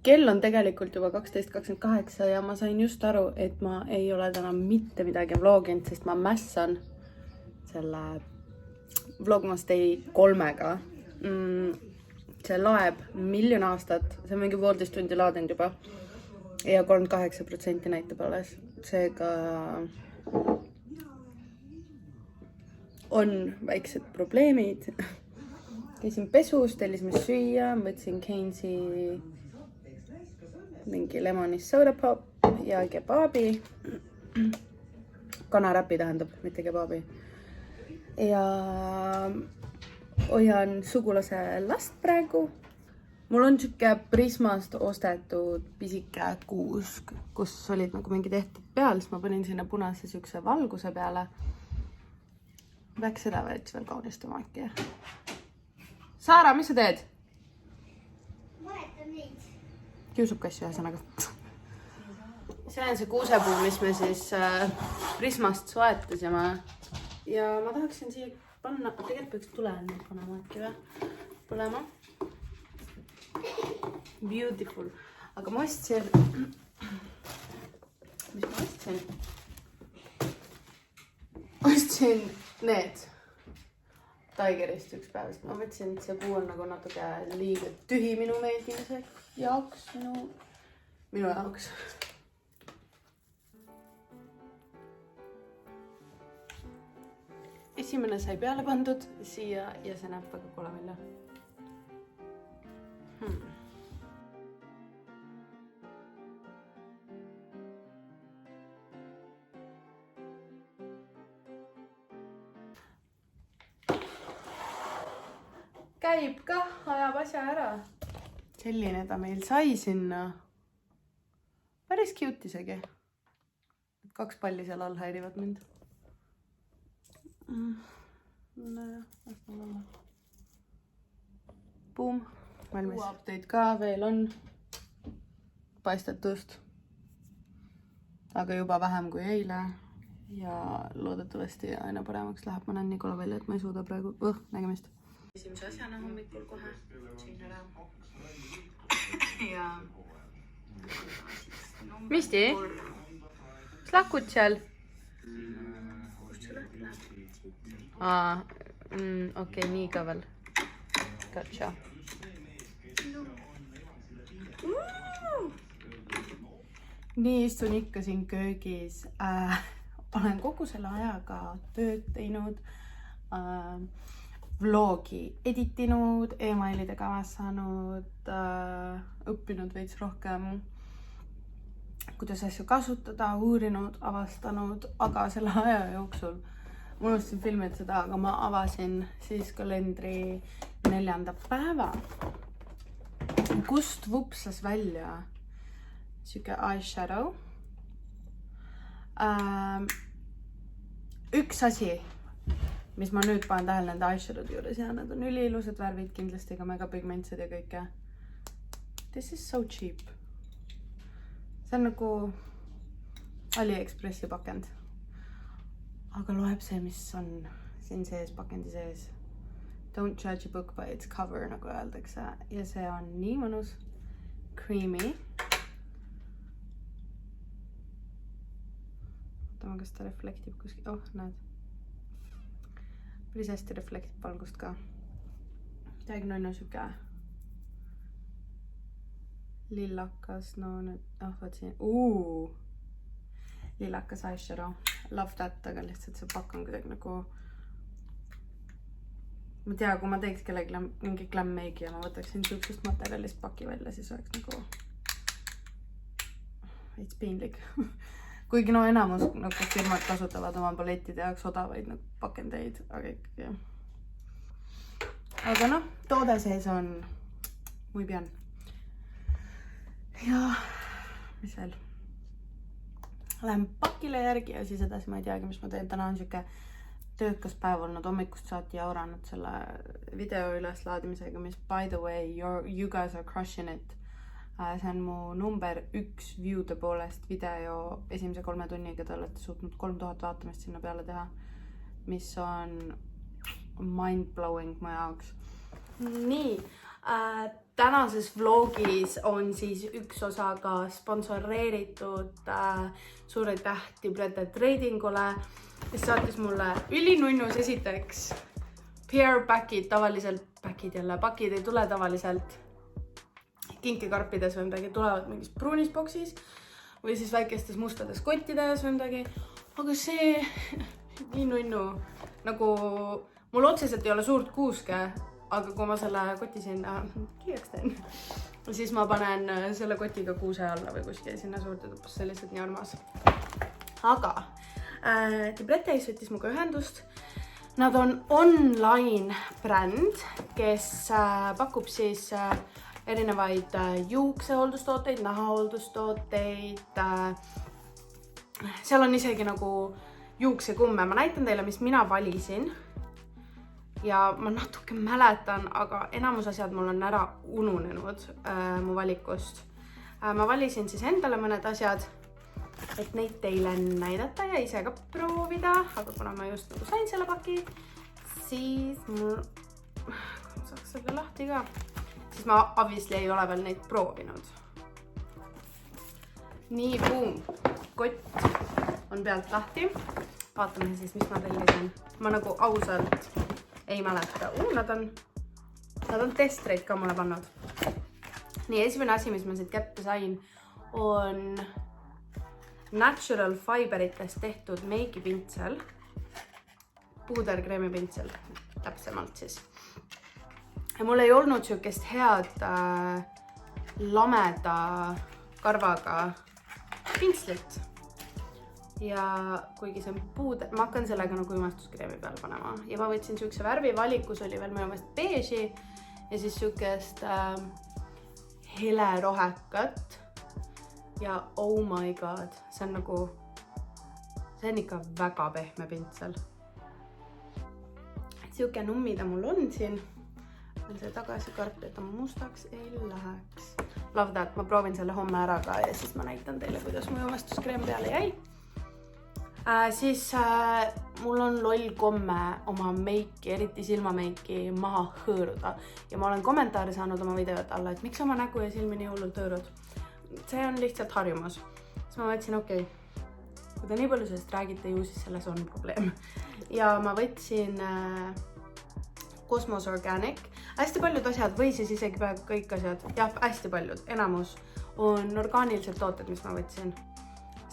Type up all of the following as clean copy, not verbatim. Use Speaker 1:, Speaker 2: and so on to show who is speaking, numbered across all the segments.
Speaker 1: Kell on tegelikult juba 12:28 ja ma sain just aru, et ma ei ole täna mitte midagi vloginud, sest ma mässan selle Vlogmas Day 3-ga. See laeb 1 000 000 aastat, see on mingi 1,5 tundi laadinud juba ja 38% näitab alles. Seega on väiksed probleemid. Käisin pesus, tellisime süüa, võtsin Keinsi mingi lemonist soda pop ja kebabi. Kanaräpi tähendab, mitte kebabi. Ja hoian sugulase last praegu. Mul on siuke Prismast ostetud pisike kuusk, kus olid nagu mingi tehtud peal, siis ma panin sinna punase siukse valguse peale. Peaks seda veits veel kaunistamaki. Saara, mis sa teed?
Speaker 2: Vahetan neid.
Speaker 1: Kiusub kassi ühesõnaga. See on see kuusepuu, mis me siis Prismast soetasime. Ja ma tahaksin siia panna, tegelikult peaks tulema panema äkki või? Põlema. Beautiful. Aga ma ostsin... Mis ma ostsin? Ostsin need Tigerist üks päevast. Ma mõtlesin, et see puu on nagu natuke liiga tühi minu meeldimise jaoks. Minu jaoks. Esimene sai peale pandud siia ja see näeb väga kole välja. Käib kah, ajab asja ära. Selline ta meil sai sinna. Päris cute isegi. 2 palli seal all häirivad mind. Boom. Valmis. Update ka veel on paistetust. Aga juba vähem kui eile. Ja loodetavasti aina paremaks läheb. Ma näen nii kole välja, et ma ei suuda praegu nägemist. Esimese asjana hommikul kohe siin ära. Ja... Misti? Kas lakud seal? Kust see lahti läheb? Okei, nii ka veel. Gotcha. Nii istun ikka siin köögis. Olen kogu selle ajaga tööd teinud. Vlogi editinud, emailide kavas saanud, õppinud veits rohkem, kuidas asju kasutada, uurinud, avastanud, aga selle aja jooksul ma unustasin filmida seda, aga ma avasin siis kalendri 4. päeva, kust vupsas välja siuke eyeshadow. Üks asi, mis ma nüüd panen tähele nende eyeshadow'd juures ja nad on üliilusad värvid, kindlasti ka megapigmentsed ja kõike. This is so cheap. See on nagu AliExpressi pakend. Aga loeb see, mis on siin sees, pakendi sees. Don't judge a book by its cover, nagu öeldakse. Ja see on nii mõnus. Creamy. Vaatame, kas ta reflektib kuskil. Oh, näed. Päris hästi reflektib valgust ka. Täiega on siuke lillakas, no nüüd, vaat siin, lillakas eyeshadow. Love that, aga lihtsalt see pakk on kuidagi nagu, ma tea, kui ma teeks kellegi mingi glam make'i ja ma võtaksin siuksest materjalist paki välja, siis oleks nagu veits piinlik. Kuigi no enamus nagu firmad kasutavad oma palettide jaoks odavaid nagu pakendeid, aga ikkagi. Aga noh, toode sees on muy bien. Ja mis veel? Lähen pakile järgi ja siis edasi ma ei teagi, mis ma teen. Täna on siuke töökas päev olnud, hommikust saati jauranud selle video üleslaadimisega, mis by the way, you guys are crushing it. See on mu number 1 view'de poolest video. Esimese 3 tunniga te olete suutnud 3000 vaatamist sinna peale teha, mis on mind-blowing mu jaoks. Nii, tänases vlogis on siis üks osa ka sponsoreeritud suur aitäh Tibrete Tradingule, kes saatis mulle ülinunnus esiteks PR pakid, tavaliselt pakid ei tule tavaliselt kinkekarpides või midagi, tulevad mingis pruunis boksis või siis väikestes mustades kottides või midagi, aga see nii nunnu, nagu mul otseselt ei ole suurt kuuske, aga kui ma selle koti sinna kiiaks teen, siis ma panen selle kotiga kuuse alla või kuskil sinna suurde tuppasse, see lihtsalt nii armas. Aga Tibreteis võttis muga ühendust. Nad on online bränd, kes pakub siis erinevaid juuksehooldustooteid, nahahooldustooteid. Seal on isegi nagu juuksekumme. Ma näitan teile, mis mina valisin. Ja ma natuke mäletan, aga enamus asjad mul on ära ununenud mu valikust. Ma valisin siis endale mõned asjad, et neid teile näidata ja ise ka proovida, aga kuna ma just nagu sain selle paki, siis mul saaks selle lahti ka, siis ma obviously ei ole veel neid proovinud. Nii, boom, kott on pealt lahti. Vaatame siis, mis ma tellisin. Ma nagu ausalt ei mäleta. Nad on testreid ka mulle pannud. Nii, esimene asi, mis ma siit kätte sain, on natural fiberitest tehtud meigipintsel, puuderkreemipintsel täpsemalt siis. Ja mul ei olnud siukest head lameda karvaga pintslit. Ja kuigi see on puuder, ma hakkan sellega nagu imastuskreemi peal panema. Ja ma võtsin siukse värvivalikus, oli veel minu meelest beeži ja siis siukest hele rohekat. Ja oh my god, see on nagu, see on ikka väga pehme pintsel. Siuke nummi ta mul on siin. On see tagasi karp, et ta mustaks ei läheks. Love that, ma proovin selle homme ära ka ja siis ma näitan teile, kuidas mu joomestuskreem peale jäi. Siis mul on loll komme oma meiki, eriti silmameiki maha hõõruda. Ja ma olen kommentaare saanud oma videot alla, et miks oma nägu ja silmi nii hullult hõõrud. See on lihtsalt harjumus. Siis ma mõtlesin, okei, kui te nii palju sellest räägite, ju siis selles on probleem. Ja ma võtsin Cosmos Organic. Hästi paljud asjad või siis isegi kõik asjad, jah, hästi paljud, enamus on orgaanilised tooted, mis ma võtsin.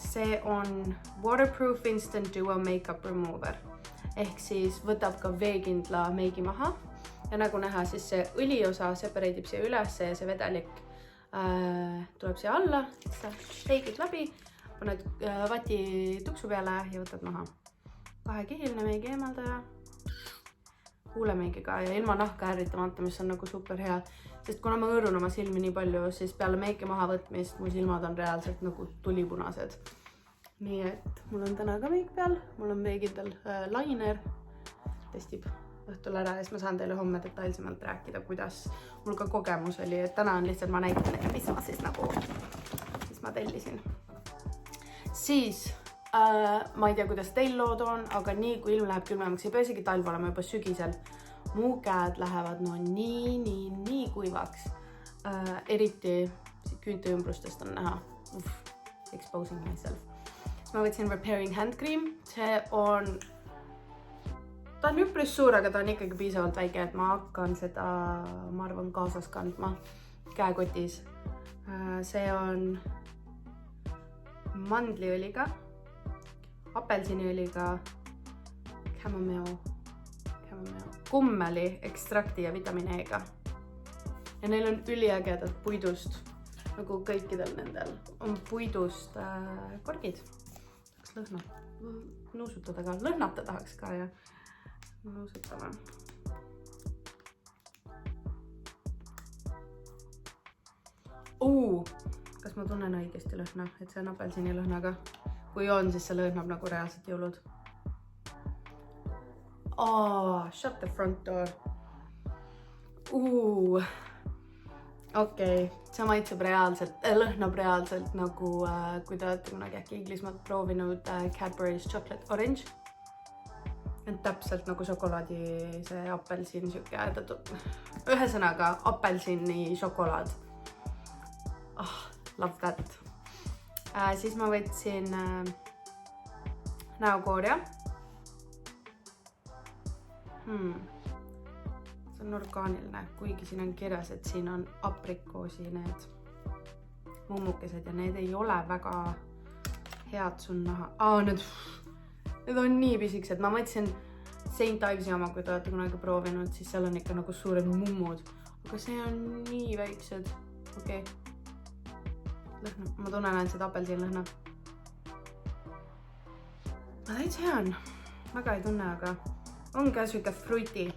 Speaker 1: See on Waterproof Instant Duo Makeup Remover. Ehk siis võtab ka veekindla meigi maha. Ja nagu näha, siis see õliosa separeedib siia üles ja see vedelik tuleb siia alla, sa peigid läbi, paned vati tuksu peale ja võtad maha. Kahekihiline meigi eemaldaja, huulemeigiga ja ilma nahka ärritamata, mis on nagu super hea. Sest kuna ma hõõrun oma silmi nii palju, siis peale meiki maha võtmist mu silmad on reaalselt nagu tulipunased. Nii et mul on täna ka meik peal, mul on meigindel liner, testib õhtul ära ja siis ma saan teile homme detailsemalt rääkida, kuidas mul ka kogemus oli, et täna on lihtsalt ma näitan, mis ma siis nagu, mis ma tellisin. Siis ma ei tea, kuidas teil lood on, aga nii kui ilm läheb külmemaks, ei pea isegi talv olema juba sügisel, mu käed lähevad no nii kuivaks. Eriti küünteümbrustest on näha. Exposing myself. Ma võtsin Repairing Hand Cream, see on ta on üpris suur, aga ta on ikkagi piisavalt väike, et ma hakkan seda, ma arvan, kaasas kandma käekotis. See on mandliõliga, apelsiniõliga, kummeli ekstrakti ja vitamiin E-ga. Ja neil on üliägedad puidust, nagu kõikidel nendel on puidust korgid. Tahaks lõhna, nuusutada ka, lõhnata tahaks ka ja nuusutame. Kas ma tunnen õigesti lõhna, et see on apelsini lõhnaga? Kui on, siis see lõhnab nagu reaalselt jõulud. Shut the front door. Okei, see maitseb reaalselt, lõhnab reaalselt nagu, kui te olete kunagi äkki Inglismaalt proovinud Cadbury's Chocolate Orange. täpselt nagu šokolaadi see apelsin siuke, ühesõnaga apelsini šokolaad. Love that. Siis ma võtsin näokoorja. See on orgaaniline, kuigi siin on kirjas, et siin on aprikoosi need mummukesed ja need ei ole väga head sun naha. Need on nii pisikesed. Ma mõtlesin St. Ives'i oma, kui te olete kunagi proovinud, siis seal on ikka nagu suured mummud. Aga see on nii väiksed. Okei. Lõhna. Ma tunnen ainult seda apelsin lõhna. Ma täitsa hea on. Väga ei tunne, aga on ka siuke fruity.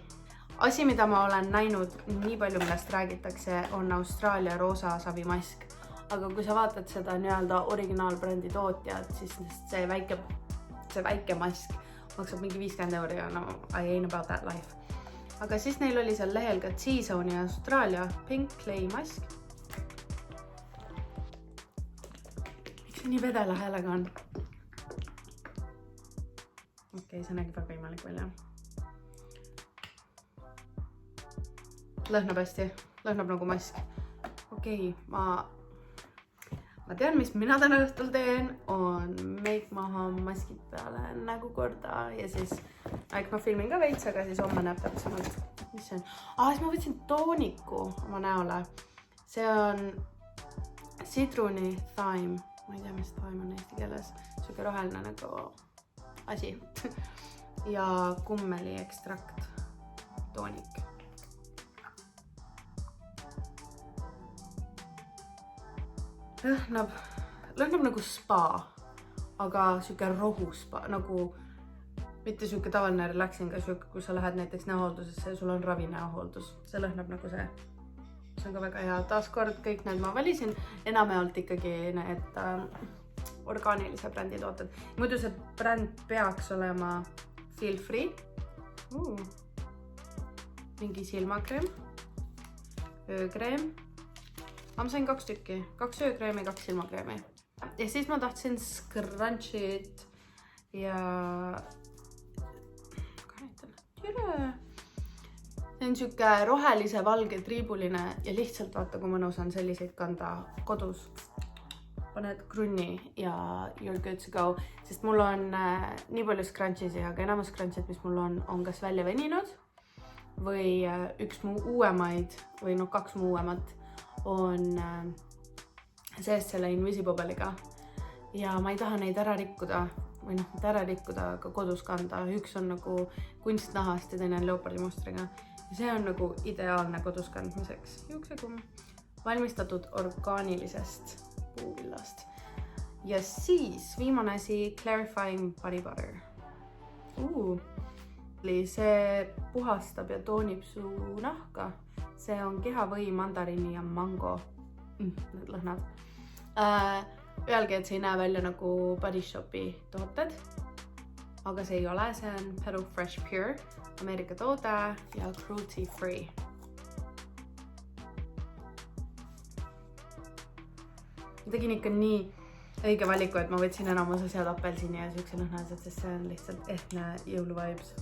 Speaker 1: Asi, mida ma olen näinud nii palju, millest räägitakse, on Austraalia roosa savimask. Aga kui sa vaatad seda nii-öelda originaalbrändi tootjad, siis see väike mask maksab mingi 50 € ja no I ain't about that life. Aga siis neil oli seal lehel ka T-Zone'i Austraalia Pink Clay mask. Miks see nii vedela häälega on? Okei, see nägi väga imalik välja. Lõhnab hästi. Lõhnab nagu mask. Okei, ma tean, mis mina täna õhtul teen, on make maha maskid peale nägu korda ja siis ma filmin ka veits, aga siis homme näeb täpsemalt, mis see on. Siis ma võtsin tooniku oma näole. See on sidruni thyme. Ma ei tea, mis thyme on eesti keeles. Siuke roheline nagu asi. Ja kummeli ekstrakt toonik. Lõhnab nagu spa, aga siuke rohu spa, nagu mitte siuke tavaline relaxing, aga siuke, kui sa lähed näiteks näohooldusesse ja sul on ravi näohooldus. See lõhnab nagu see. See on ka väga hea. Taaskord kõik need ma valisin. Enamjaolt ikkagi need orgaanilise brändi tooted. Muidu see bränd peaks olema feel free. Mingi silmakreem. Öökreem. Ma sain 2 tükki, 2 öökreemi, 2 silmakreemi. Ja siis ma tahtsin scrunchit ja... See on siuke rohelise valge triibuline ja lihtsalt vaata, kui mõnus on selliseid kanda kodus. Paned krunni ja you're good to go. Sest mul on nii palju scrunchisi, aga enamus scrunchid, mis mul on kas välja veninud või üks mu uuemaid või 2 mu uuemat on sees selle Invisibobeliga ja ma ei taha neid ära rikkuda või mitte ära rikkuda, aga kodus kanda. Üks on nagu kunstnahast ja teine on leopardimustriga ja see on nagu ideaalne kodus kandmiseks. Juuksekumm valmistatud orgaanilisest puuvillast ja siis viimane asi Clarifying Body Butter. See puhastab ja toonib su nahka. See on kehavõi, mandariini ja mango. Need lõhnad. Öelge, et see ei näe välja nagu Body Shopi tooted. Aga see ei ole. See on Petal Fresh Pure, Ameerika toode ja cruelty free. Tegin ikka nii õige valiku, et ma võtsin enamus asjad apelsini ja siukse lõhnased, sest see on lihtsalt ehtne jõuluvibes.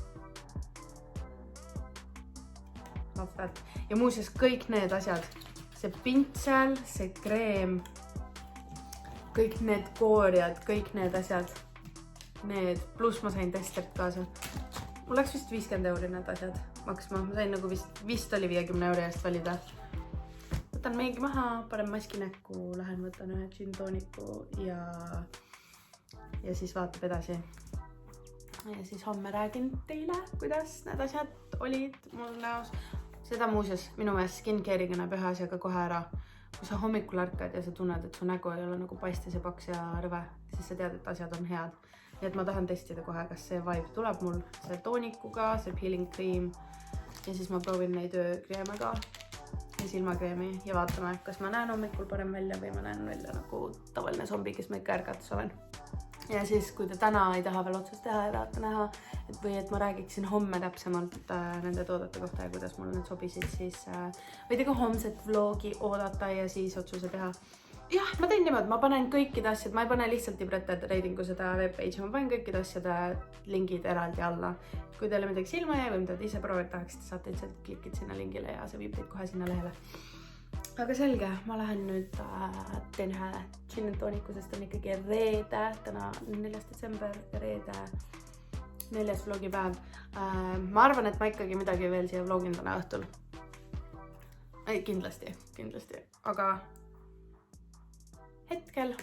Speaker 1: Ja muuseas kõik need asjad, see pintsel, see kreem, kõik need koorjad, kõik need asjad, need, pluss ma sain testert kaasa. Mul läks vist 50 € need asjad maksma, ma sain nagu vist oli 50 € eest valida. Võtan meigi maha, panen maski näkku, lähen võtan ühe gin tooniku ja siis vaatab edasi. Ja siis homme räägin teile, kuidas need asjad olid mul näos. Seda muuseas minu meelest skincare'iga näeb ühe asjaga kohe ära. Kui sa hommikul ärkad ja sa tunned, et su nägu ei ole nagu paistes ja paks ja rõve, siis sa tead, et asjad on head. Nii et ma tahan testida kohe, kas see vibe tuleb mul see toonikuga, see peeling cream ja siis ma proovin neid öökreeme ka ja silmakreemi ja vaatame, kas ma näen hommikul parem välja või ma näen välja nagu tavaline zombi, kes ma ikka ärgates olen. Ja siis, kui te täna ei taha veel otsust teha ja tahate näha, või et ma räägiksin homme täpsemalt nende toodete kohta ja kuidas mulle need sobisid, siis võite ka homset vlogi oodata ja siis otsuse teha. jah, ma teen niimoodi, ma panen kõikide asjad, ma ei pane lihtsalt Libreta reitingu seda webpage'i, ma panen kõikide asjade lingid eraldi alla. Kui teile midagi silma jäi või mida te ise proovida tahaksite, saate lihtsalt klikid sinna lingile ja see viib teid kohe sinna lehele. Aga selge, ma lähen nüüd teen ühe gin and tooniku, sest on ikkagi reede, täna 4. detsember, reede 4. vlogipäev. Ma arvan, et ma ikkagi midagi veel siia vlogin täna õhtul. Ei, kindlasti, aga hetkel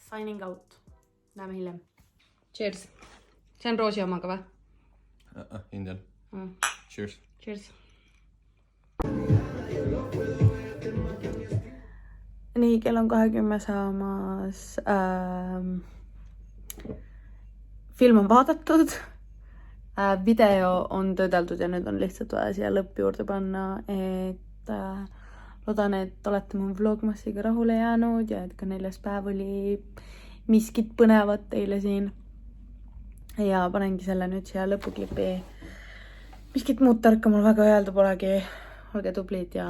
Speaker 1: signing out. Näeme hiljem. Cheers. See on Roosi omaga või?
Speaker 2: Indian. Cheers.
Speaker 1: Cheers. Nii, kell on 20 saamas. Film on vaadatud. Video on töödeldud ja nüüd on lihtsalt vaja siia lõpp juurde panna, et loodan, et olete mu vlogmassiga rahule jäänud ja et ka 4. päev oli miskit põnevat teile siin. Ja panengi selle nüüd siia lõpuklipi. Miskit muud tarka mul väga öelda polegi. Olge tublid ja...